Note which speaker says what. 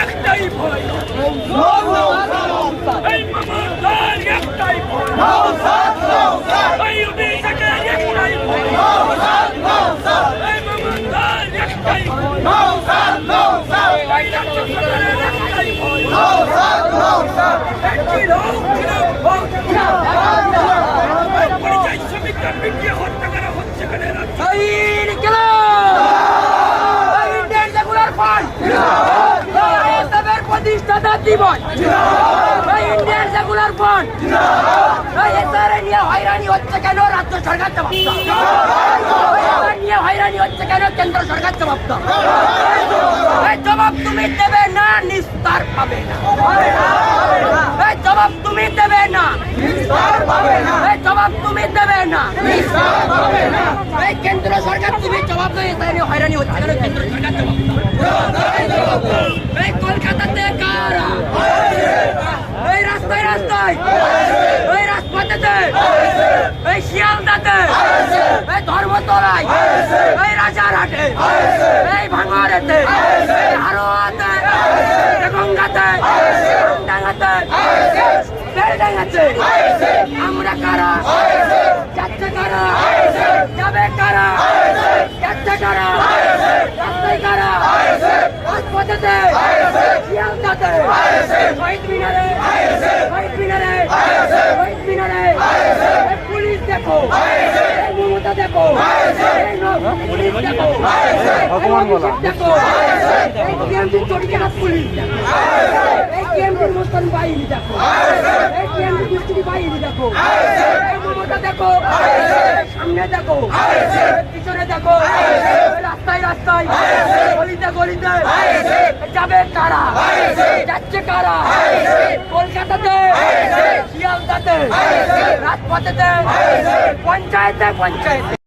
Speaker 1: একটাই ভয় একটাই প্রতিষ্ঠাতা জীবন ইন্ডিয়ান সেকুলার ফ্রন্ট নিয়ে হয়রানি হচ্ছে কেন রাজ্য সরকার জবাব নিয়ে হয়রানি হচ্ছে কেন কেন্দ্র সরকার জবাব জবাব তুমি দেবে না নিস্তার পাবে না জবাব তুমি দেবে না জবাব তুমি দেবে না কেন্দ্র সরকার তুমি জবাব দেবে হয়রানি হচ্ছে কেন কেন্দ্র সরকার জবাব কলকাতাতে কারা এই রাস্তায় রাস্তায় এই রাজপথেতে এই শিয়ালদাতে এই ধর্মতলায় এই রাজারহাটে এই ভাঙড়েতে এই হারোয়াতে গঙ্গাতে ডাঙ্গাতে বেলডাঙ্গাতে আমরা কারা যাচ্ছে কারা যাবে কারা যাচ্ছে কারা রাস্তায় কারা রাজপথেতে শিয়ালদাতে শহীদ মিনারে শহীদ মিনারে শহীদ মিনারে পুলিশ দেখো মমতা দেখো পুলিশ দেখো ভগবান বলা দেখো এই কেন্দ্রীয় চটিকা পুলিশ দেখো এই কেন্দ্রীয় মুসলিম বাহিনী দেখো এই কেন্দ্রীয় দুষ্কৃতী বাহিনী দেখো এই মমতা দেখো সামনে দেখো পিছনে দেখো রাস্তায় রাস্তায় গলিতে গলিতে যাবে কারা যাচ্ছে কারা কলকাতাতে শিয়ালদাতে রাজপথেতে পঞ্চায়েতে পঞ্চায়েতে